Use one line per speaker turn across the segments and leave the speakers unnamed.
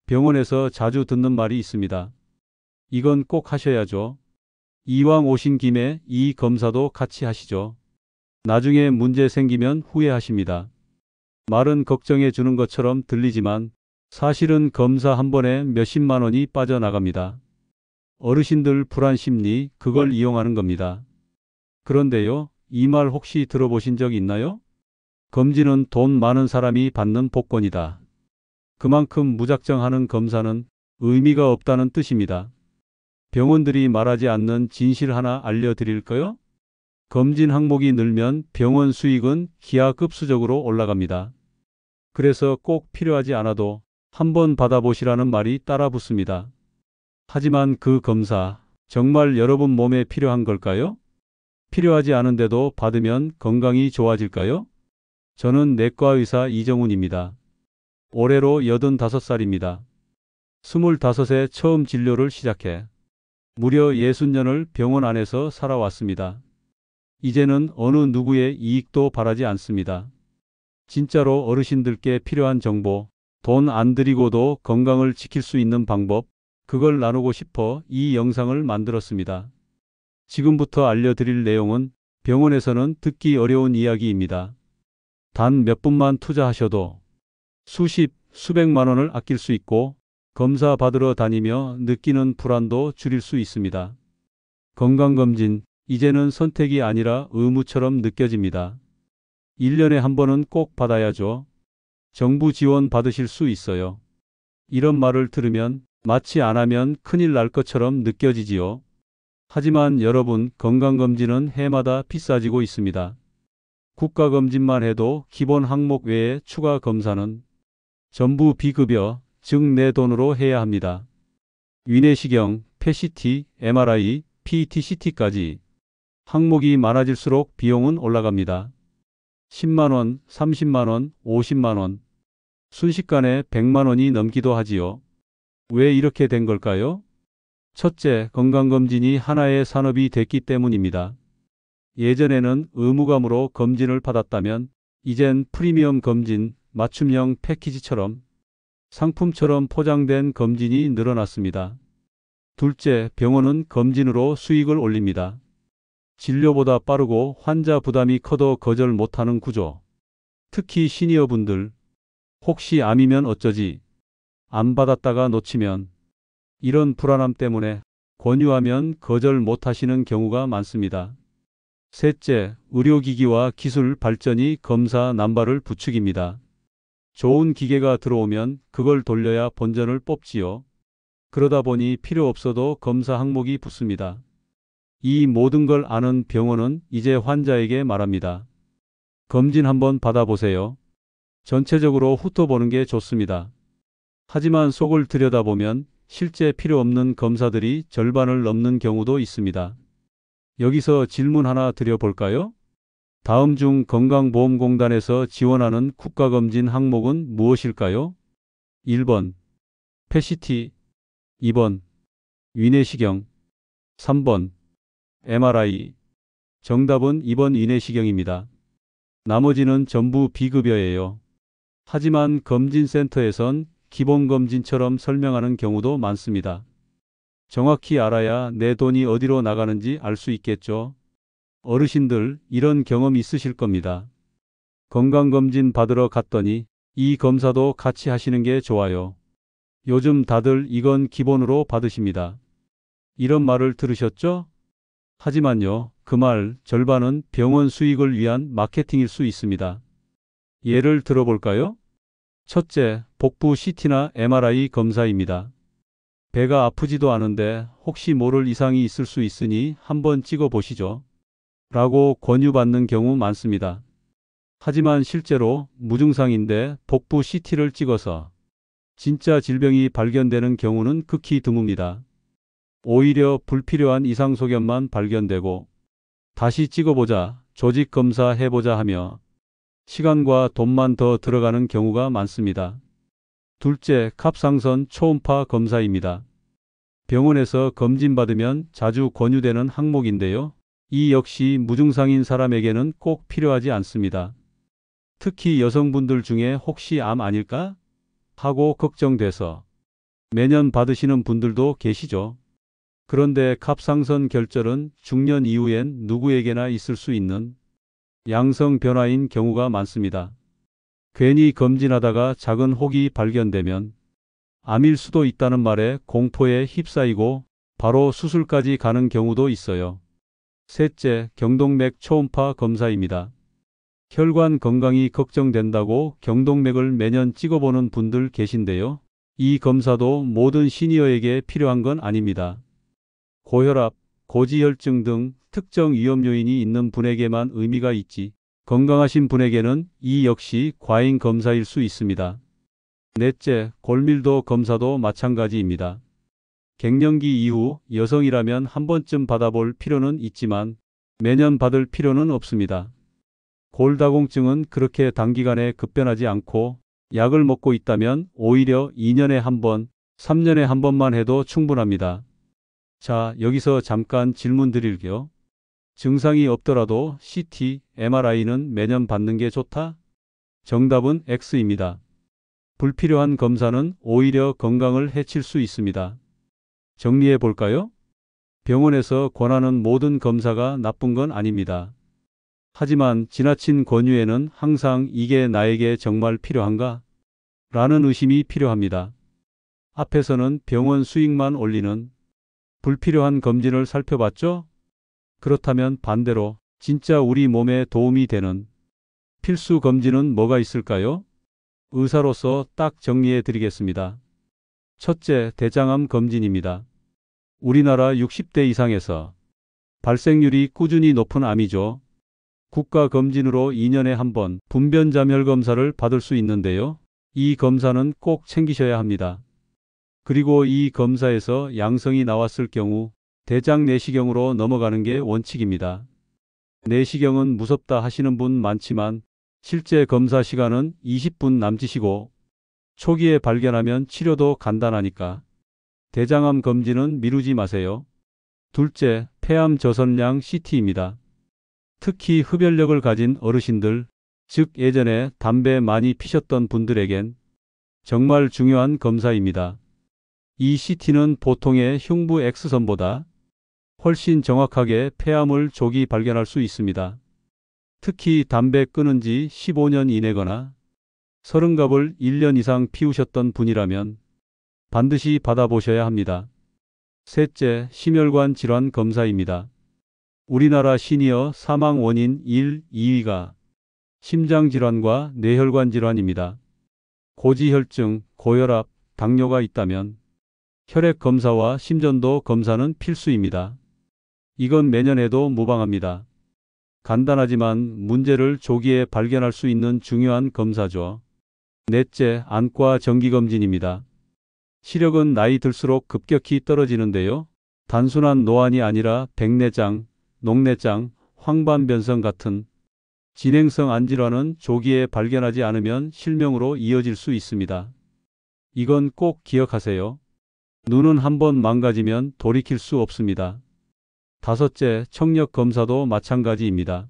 병원에서 자주 듣는 말이 있습니다. 이건 꼭 하셔야죠. 이왕 오신 김에 이 검사도 같이 하시죠. 나중에 문제 생기면 후회하십니다. 말은 걱정해 주는 것처럼 들리지만 사실은 검사 한 번에 몇십만 원이 빠져나갑니다. 어르신들 불안 심리, 그걸 이용하는 겁니다. 그런데요, 이 말 혹시 들어보신 적 있나요? 검진은 돈 많은 사람이 받는 복권이다. 그만큼 무작정 하는 검사는 의미가 없다는 뜻입니다. 병원들이 말하지 않는 진실 하나 알려드릴까요? 검진 항목이 늘면 병원 수익은 기하급수적으로 올라갑니다. 그래서 꼭 필요하지 않아도 한번 받아보시라는 말이 따라 붙습니다. 하지만 그 검사, 정말 여러분 몸에 필요한 걸까요? 필요하지 않은데도 받으면 건강이 좋아질까요? 저는 내과 의사 이정훈입니다. 올해로 85살입니다. 25에 처음 진료를 시작해 무려 60년을 병원 안에서 살아왔습니다. 이제는 어느 누구의 이익도 바라지 않습니다. 진짜로 어르신들께 필요한 정보, 돈 안 들이고도 건강을 지킬 수 있는 방법, 그걸 나누고 싶어 이 영상을 만들었습니다. 지금부터 알려드릴 내용은 병원에서는 듣기 어려운 이야기입니다. 단 몇 분만 투자하셔도 수십, 수백만 원을 아낄 수 있고 검사 받으러 다니며 느끼는 불안도 줄일 수 있습니다. 건강검진, 이제는 선택이 아니라 의무처럼 느껴집니다. 1년에 한 번은 꼭 받아야죠. 정부 지원 받으실 수 있어요. 이런 말을 들으면 마치 안 하면 큰일 날 것처럼 느껴지지요. 하지만 여러분, 건강검진은 해마다 비싸지고 있습니다. 국가검진만 해도 기본 항목 외에 추가 검사는 전부 비급여, 즉 내 돈으로 해야 합니다. 위내시경, PET, MRI, PET-CT까지 항목이 많아질수록 비용은 올라갑니다. 10만 원, 30만 원, 50만 원, 순식간에 100만 원이 넘기도 하지요. 왜 이렇게 된 걸까요? 첫째, 건강검진이 하나의 산업이 됐기 때문입니다. 예전에는 의무감으로 검진을 받았다면 이젠 프리미엄 검진, 맞춤형 패키지처럼 상품처럼 포장된 검진이 늘어났습니다. 둘째, 병원은 검진으로 수익을 올립니다. 진료보다 빠르고 환자 부담이 커도 거절 못하는 구조. 특히 시니어분들, 혹시 암이면 어쩌지? 안 받았다가 놓치면, 이런 불안함 때문에 권유하면 거절 못하시는 경우가 많습니다. 셋째, 의료기기와 기술 발전이 검사 남발을 부추깁니다. 좋은 기계가 들어오면 그걸 돌려야 본전을 뽑지요. 그러다 보니 필요 없어도 검사 항목이 붙습니다. 이 모든 걸 아는 병원은 이제 환자에게 말합니다. 검진 한번 받아보세요. 전체적으로 훑어보는 게 좋습니다. 하지만 속을 들여다보면 실제 필요 없는 검사들이 절반을 넘는 경우도 있습니다. 여기서 질문 하나 드려볼까요? 다음 중 건강보험공단에서 지원하는 국가검진 항목은 무엇일까요? 1번 PET, 2번 위내시경, 3번 MRI. 정답은 2번 위내시경입니다. 나머지는 전부 비급여예요. 하지만 검진센터에선 기본검진처럼 설명하는 경우도 많습니다. 정확히 알아야 내 돈이 어디로 나가는지 알 수 있겠죠. 어르신들, 이런 경험 있으실 겁니다. 건강검진 받으러 갔더니 이 검사도 같이 하시는 게 좋아요. 요즘 다들 이건 기본으로 받으십니다. 이런 말을 들으셨죠? 하지만요, 그 말 절반은 병원 수익을 위한 마케팅일 수 있습니다. 예를 들어볼까요? 첫째, 복부 CT나 MRI 검사입니다. 배가 아프지도 않은데 혹시 모를 이상이 있을 수 있으니 한번 찍어 보시죠. 라고 권유받는 경우 많습니다. 하지만 실제로 무증상인데 복부 CT를 찍어서 진짜 질병이 발견되는 경우는 극히 드뭅니다. 오히려 불필요한 이상소견만 발견되고 다시 찍어보자, 조직검사 해보자 하며 시간과 돈만 더 들어가는 경우가 많습니다. 둘째, 갑상선 초음파 검사입니다. 병원에서 검진받으면 자주 권유되는 항목인데요. 이 역시 무증상인 사람에게는 꼭 필요하지 않습니다. 특히 여성분들 중에 혹시 암 아닐까? 하고 걱정돼서 매년 받으시는 분들도 계시죠. 그런데 갑상선 결절은 중년 이후엔 누구에게나 있을 수 있는 양성 변화인 경우가 많습니다. 괜히 검진하다가 작은 혹이 발견되면 암일 수도 있다는 말에 공포에 휩싸이고 바로 수술까지 가는 경우도 있어요. 셋째, 경동맥 초음파 검사입니다. 혈관 건강이 걱정된다고 경동맥을 매년 찍어보는 분들 계신데요. 이 검사도 모든 시니어에게 필요한 건 아닙니다. 고혈압, 고지혈증 등 특정 위험 요인이 있는 분에게만 의미가 있지 건강하신 분에게는 이 역시 과잉 검사일 수 있습니다. 넷째, 골밀도 검사도 마찬가지입니다. 갱년기 이후 여성이라면 한 번쯤 받아볼 필요는 있지만 매년 받을 필요는 없습니다. 골다공증은 그렇게 단기간에 급변하지 않고 약을 먹고 있다면 오히려 2년에 한 번, 3년에 한 번만 해도 충분합니다. 자, 여기서 잠깐 질문 드릴게요. 증상이 없더라도 CT, MRI는 매년 받는 게 좋다? 정답은 X입니다. 불필요한 검사는 오히려 건강을 해칠 수 있습니다. 정리해 볼까요? 병원에서 권하는 모든 검사가 나쁜 건 아닙니다. 하지만 지나친 권유에는 항상 이게 나에게 정말 필요한가? 라는 의심이 필요합니다. 앞에서는 병원 수익만 올리는 불필요한 검진을 살펴봤죠? 그렇다면 반대로 진짜 우리 몸에 도움이 되는 필수 검진은 뭐가 있을까요? 의사로서 딱 정리해 드리겠습니다. 첫째, 대장암 검진입니다. 우리나라 60대 이상에서 발생률이 꾸준히 높은 암이죠. 국가검진으로 2년에 한 번 분변자멸 검사를 받을 수 있는데요. 이 검사는 꼭 챙기셔야 합니다. 그리고 이 검사에서 양성이 나왔을 경우 대장 내시경으로 넘어가는 게 원칙입니다. 내시경은 무섭다 하시는 분 많지만 실제 검사 시간은 20분 남짓이고 초기에 발견하면 치료도 간단하니까 대장암 검진은 미루지 마세요. 둘째, 폐암 저선량 CT입니다. 특히 흡연력을 가진 어르신들, 즉 예전에 담배 많이 피셨던 분들에겐 정말 중요한 검사입니다. 이 CT는 보통의 흉부 X선보다 훨씬 정확하게 폐암을 조기 발견할 수 있습니다. 특히 담배 끊은 지 15년 이내거나 서른갑을 1년 이상 피우셨던 분이라면 반드시 받아보셔야 합니다. 셋째, 심혈관 질환 검사입니다. 우리나라 시니어 사망 원인 1, 2위가 심장질환과 뇌혈관 질환입니다. 고지혈증, 고혈압, 당뇨가 있다면 혈액 검사와 심전도 검사는 필수입니다. 이건 매년 해도 무방합니다. 간단하지만 문제를 조기에 발견할 수 있는 중요한 검사죠. 넷째, 안과 정기검진입니다. 시력은 나이 들수록 급격히 떨어지는데요. 단순한 노안이 아니라 백내장, 녹내장, 황반변성 같은 진행성 안질환은 조기에 발견하지 않으면 실명으로 이어질 수 있습니다. 이건 꼭 기억하세요. 눈은 한번 망가지면 돌이킬 수 없습니다. 다섯째, 청력 검사도 마찬가지입니다.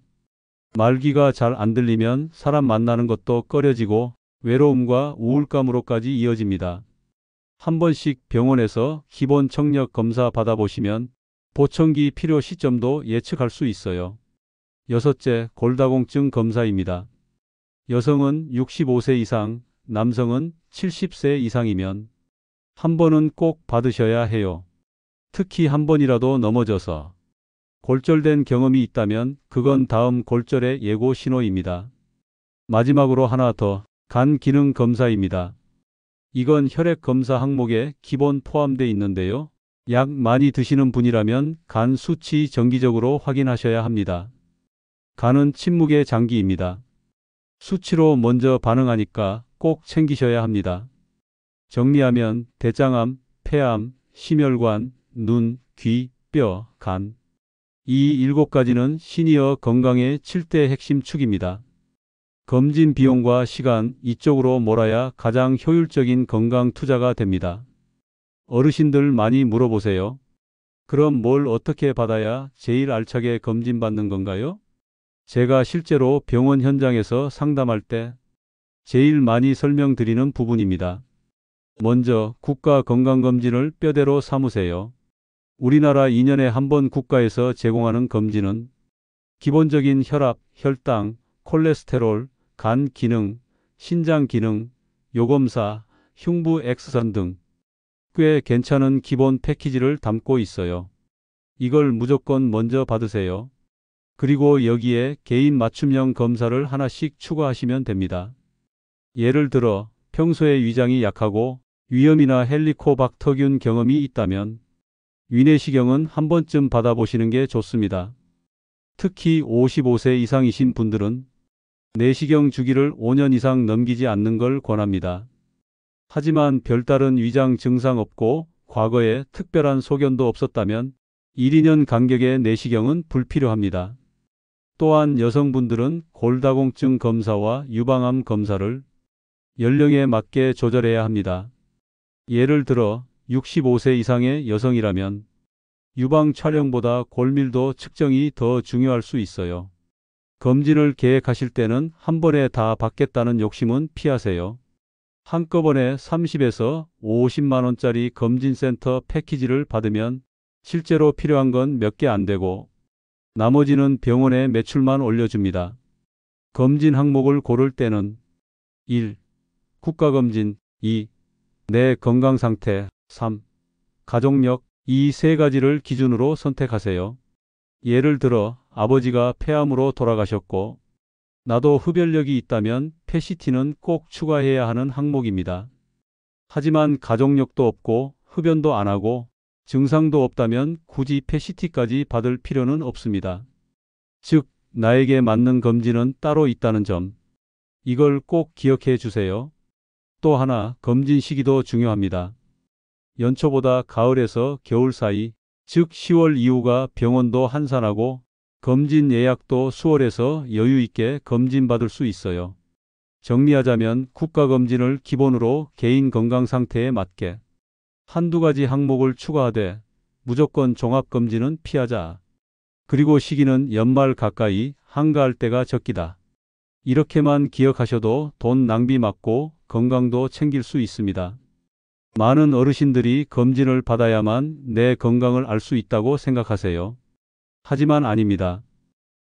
말귀가 잘 안 들리면 사람 만나는 것도 꺼려지고 외로움과 우울감으로까지 이어집니다. 한 번씩 병원에서 기본 청력 검사 받아보시면 보청기 필요 시점도 예측할 수 있어요. 여섯째, 골다공증 검사입니다. 여성은 65세 이상, 남성은 70세 이상이면 한 번은 꼭 받으셔야 해요. 특히 한 번이라도 넘어져서 골절된 경험이 있다면 그건 다음 골절의 예고 신호입니다. 마지막으로 하나 더, 간 기능 검사입니다. 이건 혈액 검사 항목에 기본 포함되어 있는데요. 약 많이 드시는 분이라면 간 수치 정기적으로 확인하셔야 합니다. 간은 침묵의 장기입니다. 수치로 먼저 반응하니까 꼭 챙기셔야 합니다. 정리하면 대장암, 폐암, 심혈관, 눈, 귀, 뼈, 간. 이 7가지는 시니어 건강의 7대 핵심 축입니다. 검진 비용과 시간 이쪽으로 몰아야 가장 효율적인 건강 투자가 됩니다. 어르신들 많이 물어보세요. 그럼 뭘 어떻게 받아야 제일 알차게 검진받는 건가요? 제가 실제로 병원 현장에서 상담할 때 제일 많이 설명드리는 부분입니다. 먼저 국가건강검진을 뼈대로 삼으세요. 우리나라 2년에 한 번 국가에서 제공하는 검진은 기본적인 혈압, 혈당, 콜레스테롤, 간 기능, 신장 기능, 요검사, 흉부 X선 등 꽤 괜찮은 기본 패키지를 담고 있어요. 이걸 무조건 먼저 받으세요. 그리고 여기에 개인 맞춤형 검사를 하나씩 추가하시면 됩니다. 예를 들어 평소에 위장이 약하고 위염이나 헬리코박터균 경험이 있다면 위내시경은 한 번쯤 받아보시는 게 좋습니다. 특히 55세 이상이신 분들은 내시경 주기를 5년 이상 넘기지 않는 걸 권합니다. 하지만 별다른 위장 증상 없고 과거에 특별한 소견도 없었다면 1, 2년 간격의 내시경은 불필요합니다. 또한 여성분들은 골다공증 검사와 유방암 검사를 연령에 맞게 조절해야 합니다. 예를 들어 65세 이상의 여성이라면 유방 촬영보다 골밀도 측정이 더 중요할 수 있어요. 검진을 계획하실 때는 한 번에 다 받겠다는 욕심은 피하세요. 한꺼번에 30에서 50만 원짜리 검진센터 패키지를 받으면 실제로 필요한 건 몇 개 안 되고 나머지는 병원의 매출만 올려줍니다. 검진 항목을 고를 때는 1. 국가검진 2. 내 건강상태 3. 가족력 이 세 가지를 기준으로 선택하세요. 예를 들어 아버지가 폐암으로 돌아가셨고 나도 흡연력이 있다면 PET는 꼭 추가해야 하는 항목입니다. 하지만 가족력도 없고 흡연도 안 하고 증상도 없다면 굳이 PET까지 받을 필요는 없습니다. 즉, 나에게 맞는 검진은 따로 있다는 점. 이걸 꼭 기억해 주세요. 또 하나, 검진 시기도 중요합니다. 연초보다 가을에서 겨울 사이, 즉 10월 이후가 병원도 한산하고 검진 예약도 수월해서 여유 있게 검진 받을 수 있어요. 정리하자면 국가검진을 기본으로 개인 건강 상태에 맞게 한두 가지 항목을 추가하되 무조건 종합검진은 피하자. 그리고 시기는 연말 가까이 한가할 때가 적기다. 이렇게만 기억하셔도 돈 낭비 막고 건강도 챙길 수 있습니다. 많은 어르신들이 검진을 받아야만 내 건강을 알 수 있다고 생각하세요. 하지만 아닙니다.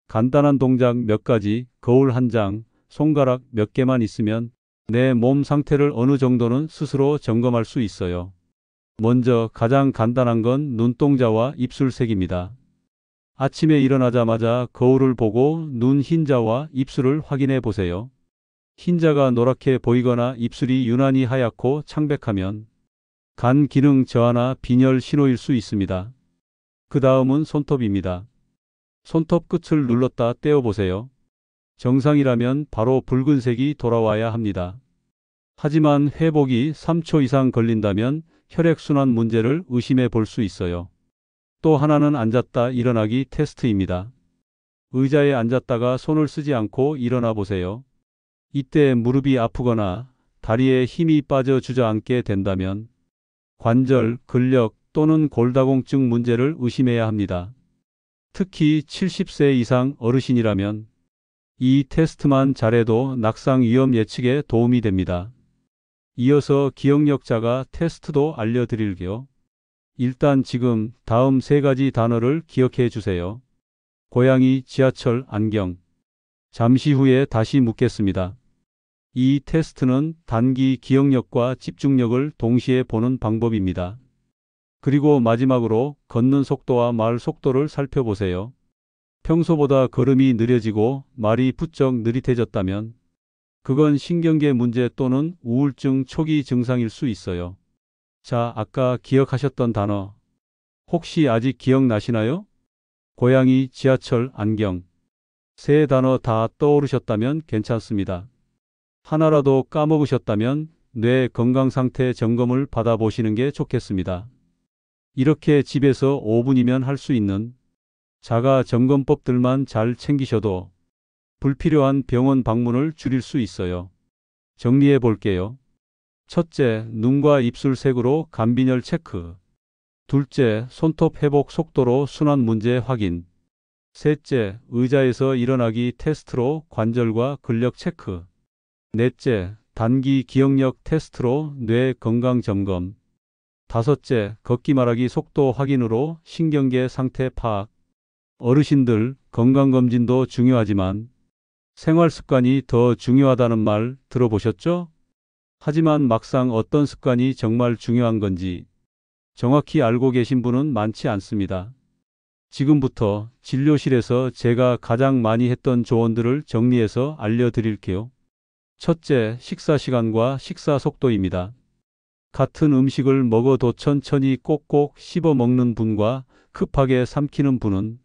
간단한 동작 몇 가지, 거울 한 장, 손가락 몇 개만 있으면 내 몸 상태를 어느 정도는 스스로 점검할 수 있어요. 먼저 가장 간단한 건 눈동자와 입술색입니다. 아침에 일어나자마자 거울을 보고 눈 흰자와 입술을 확인해 보세요. 흰자가 노랗게 보이거나 입술이 유난히 하얗고 창백하면 간 기능 저하나 빈혈 신호일 수 있습니다. 그 다음은 손톱입니다. 손톱 끝을 눌렀다 떼어 보세요. 정상이라면 바로 붉은색이 돌아와야 합니다. 하지만 회복이 3초 이상 걸린다면 혈액순환 문제를 의심해 볼 수 있어요. 또 하나는 앉았다 일어나기 테스트입니다. 의자에 앉았다가 손을 쓰지 않고 일어나 보세요. 이때 무릎이 아프거나 다리에 힘이 빠져 주저앉게 된다면 관절, 근력 또는 골다공증 문제를 의심해야 합니다. 특히 70세 이상 어르신이라면 이 테스트만 잘해도 낙상 위험 예측에 도움이 됩니다. 이어서 기억력 자가 테스트도 알려드릴게요. 일단 지금 다음 세 가지 단어를 기억해 주세요. 고양이, 지하철, 안경. 잠시 후에 다시 묻겠습니다. 이 테스트는 단기 기억력과 집중력을 동시에 보는 방법입니다. 그리고 마지막으로 걷는 속도와 말 속도를 살펴보세요. 평소보다 걸음이 느려지고 말이 부쩍 느릿해졌다면 그건 신경계 문제 또는 우울증 초기 증상일 수 있어요. 자, 아까 기억하셨던 단어 혹시 아직 기억나시나요? 고양이, 지하철, 안경. 세 단어 다 떠오르셨다면 괜찮습니다. 하나라도 까먹으셨다면 뇌 건강 상태 점검을 받아보시는 게 좋겠습니다. 이렇게 집에서 5분이면 할 수 있는 자가 점검법들만 잘 챙기셔도 불필요한 병원 방문을 줄일 수 있어요. 정리해 볼게요. 첫째, 눈과 입술 색으로 간빈혈 체크. 둘째, 손톱 회복 속도로 순환 문제 확인. 셋째, 의자에서 일어나기 테스트로 관절과 근력 체크. 넷째, 단기 기억력 테스트로 뇌 건강 점검. 다섯째, 걷기 말하기 속도 확인으로 신경계 상태 파악. 어르신들 건강검진도 중요하지만 생활 습관이 더 중요하다는 말 들어보셨죠? 하지만 막상 어떤 습관이 정말 중요한 건지 정확히 알고 계신 분은 많지 않습니다. 지금부터 진료실에서 제가 가장 많이 했던 조언들을 정리해서 알려드릴게요. 첫째, 식사 시간과 식사 속도입니다. 같은 음식을 먹어도 천천히 꼭꼭 씹어 먹는 분과 급하게 삼키는 분은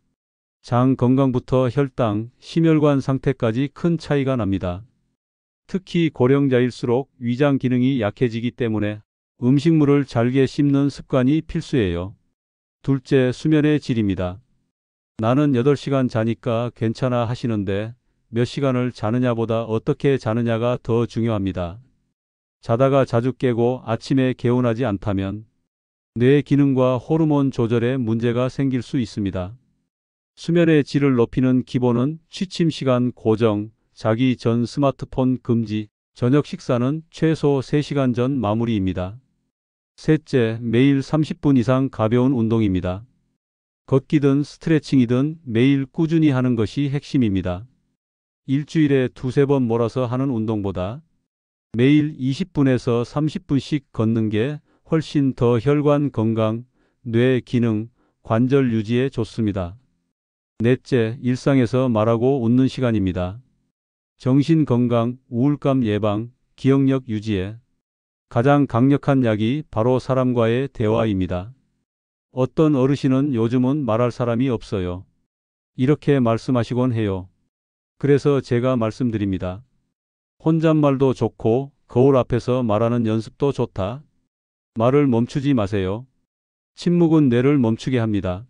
장 건강부터 혈당, 심혈관 상태까지 큰 차이가 납니다. 특히 고령자일수록 위장 기능이 약해지기 때문에 음식물을 잘게 씹는 습관이 필수예요. 둘째, 수면의 질입니다. 나는 8시간 자니까 괜찮아 하시는데 몇 시간을 자느냐보다 어떻게 자느냐가 더 중요합니다. 자다가 자주 깨고 아침에 개운하지 않다면 뇌 기능과 호르몬 조절에 문제가 생길 수 있습니다. 수면의 질을 높이는 기본은 취침 시간 고정, 자기 전 스마트폰 금지, 저녁 식사는 최소 3시간 전 마무리입니다. 셋째, 매일 30분 이상 가벼운 운동입니다. 걷기든 스트레칭이든 매일 꾸준히 하는 것이 핵심입니다. 일주일에 2~3번 몰아서 하는 운동보다 매일 20분에서 30분씩 걷는 게 훨씬 더 혈관 건강, 뇌 기능, 관절 유지에 좋습니다. 넷째, 일상에서 말하고 웃는 시간입니다. 정신 건강, 우울감 예방, 기억력 유지에 가장 강력한 약이 바로 사람과의 대화입니다. 어떤 어르신은 요즘은 말할 사람이 없어요. 이렇게 말씀하시곤 해요. 그래서 제가 말씀드립니다. 혼잣말도 좋고 거울 앞에서 말하는 연습도 좋다. 말을 멈추지 마세요. 침묵은 뇌를 멈추게 합니다.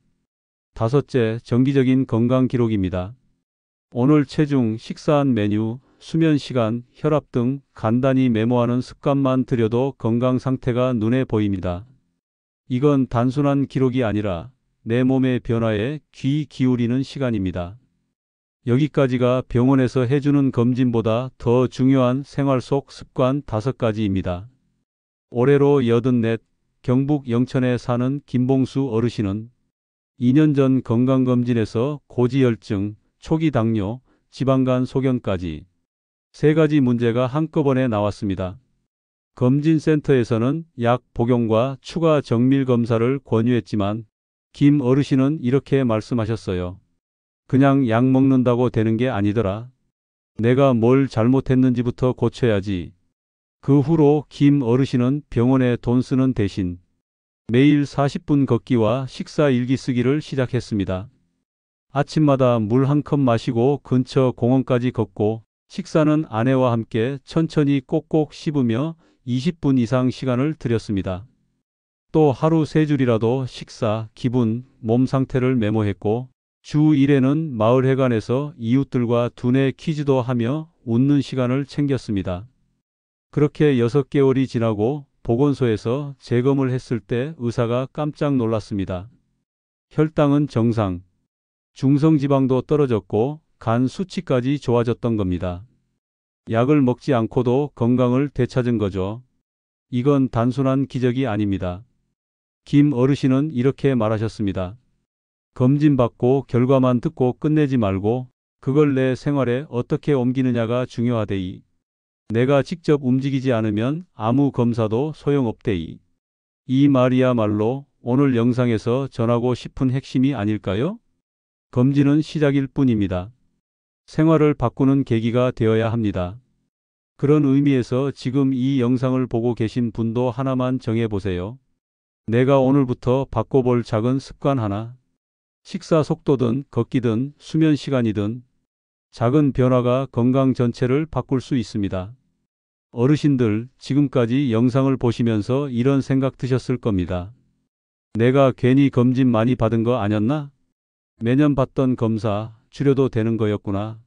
다섯째, 정기적인 건강 기록입니다. 오늘 체중, 식사한 메뉴, 수면 시간, 혈압 등 간단히 메모하는 습관만 들여도 건강 상태가 눈에 보입니다. 이건 단순한 기록이 아니라 내 몸의 변화에 귀 기울이는 시간입니다. 여기까지가 병원에서 해주는 검진보다 더 중요한 생활 속 습관 5가지입니다. 올해로 84, 경북 영천에 사는 김봉수 어르신은 2년 전 건강검진에서 고지혈증, 초기 당뇨, 지방간 소견까지 3가지 문제가 한꺼번에 나왔습니다. 검진센터에서는 약 복용과 추가 정밀 검사를 권유했지만 김 어르신은 이렇게 말씀하셨어요. 그냥 약 먹는다고 되는 게 아니더라. 내가 뭘 잘못했는지부터 고쳐야지. 그 후로 김 어르신은 병원에 돈 쓰는 대신 매일 40분 걷기와 식사 일기 쓰기를 시작했습니다. 아침마다 물 한 컵 마시고 근처 공원까지 걷고 식사는 아내와 함께 천천히 꼭꼭 씹으며 20분 이상 시간을 들였습니다. 또 하루 3줄이라도 식사, 기분, 몸 상태를 메모했고 주 1회는 마을회관에서 이웃들과 두뇌 퀴즈도 하며 웃는 시간을 챙겼습니다. 그렇게 6개월이 지나고 보건소에서 재검을 했을 때 의사가 깜짝 놀랐습니다. 혈당은 정상, 중성지방도 떨어졌고 간 수치까지 좋아졌던 겁니다. 약을 먹지 않고도 건강을 되찾은 거죠. 이건 단순한 기적이 아닙니다. 김 어르신은 이렇게 말하셨습니다. 검진받고 결과만 듣고 끝내지 말고 그걸 내 생활에 어떻게 옮기느냐가 중요하대이. 내가 직접 움직이지 않으면 아무 검사도 소용없대이. 이 말이야말로 오늘 영상에서 전하고 싶은 핵심이 아닐까요? 검진은 시작일 뿐입니다. 생활을 바꾸는 계기가 되어야 합니다. 그런 의미에서 지금 이 영상을 보고 계신 분도 하나만 정해보세요. 내가 오늘부터 바꿔볼 작은 습관 하나. 식사 속도든 걷기든 수면 시간이든 작은 변화가 건강 전체를 바꿀 수 있습니다. 어르신들, 지금까지 영상을 보시면서 이런 생각 드셨을 겁니다. 내가 괜히 검진 많이 받은 거 아니었나? 매년 받던 검사 줄여도 되는 거였구나.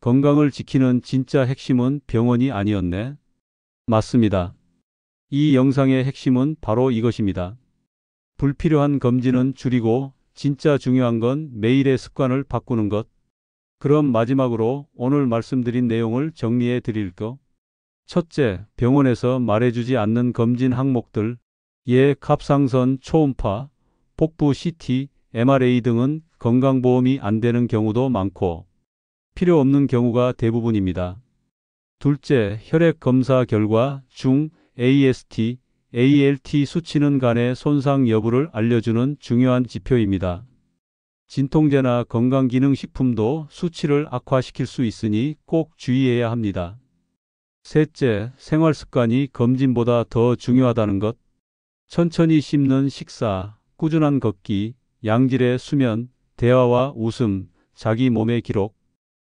건강을 지키는 진짜 핵심은 병원이 아니었네. 맞습니다. 이 영상의 핵심은 바로 이것입니다. 불필요한 검진은 줄이고 진짜 중요한 건 매일의 습관을 바꾸는 것. 그럼 마지막으로 오늘 말씀드린 내용을 정리해 드릴게요. 첫째, 병원에서 말해주지 않는 검진 항목들, 갑상선, 초음파, 복부 CT, MRA 등은 건강보험이 안 되는 경우도 많고 필요 없는 경우가 대부분입니다. 둘째, 혈액 검사 결과 중 AST, ALT 수치는 간의 손상 여부를 알려주는 중요한 지표입니다. 진통제나 건강기능식품도 수치를 악화시킬 수 있으니 꼭 주의해야 합니다. 셋째, 생활습관이 검진보다 더 중요하다는 것. 천천히 씹는 식사, 꾸준한 걷기, 양질의 수면, 대화와 웃음, 자기 몸의 기록.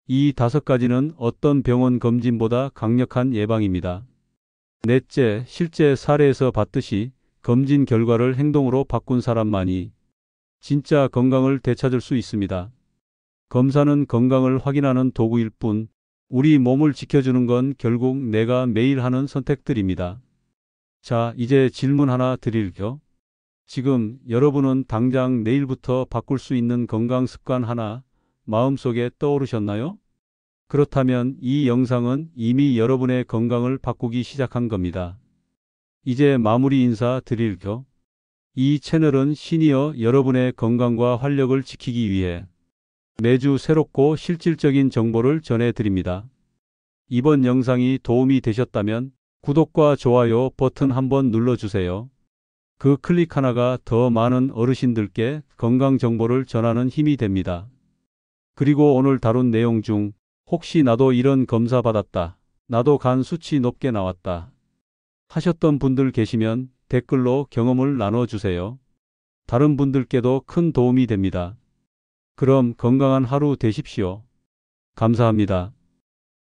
이 5가지는 어떤 병원 검진보다 강력한 예방입니다. 넷째, 실제 사례에서 봤듯이 검진 결과를 행동으로 바꾼 사람만이 진짜 건강을 되찾을 수 있습니다. 검사는 건강을 확인하는 도구일 뿐, 우리 몸을 지켜주는 건 결국 내가 매일 하는 선택들입니다. 자, 이제 질문 하나 드릴게요. 지금 여러분은 당장 내일부터 바꿀 수 있는 건강 습관 하나 마음속에 떠오르셨나요? 그렇다면 이 영상은 이미 여러분의 건강을 바꾸기 시작한 겁니다. 이제 마무리 인사 드릴게요. 이 채널은 시니어 여러분의 건강과 활력을 지키기 위해 매주 새롭고 실질적인 정보를 전해드립니다. 이번 영상이 도움이 되셨다면 구독과 좋아요 버튼 한번 눌러주세요. 그 클릭 하나가 더 많은 어르신들께 건강 정보를 전하는 힘이 됩니다. 그리고 오늘 다룬 내용 중 혹시 나도 이런 검사 받았다, 나도 간 수치 높게 나왔다 하셨던 분들 계시면 댓글로 경험을 나눠주세요. 다른 분들께도 큰 도움이 됩니다. 그럼 건강한 하루 되십시오. 감사합니다.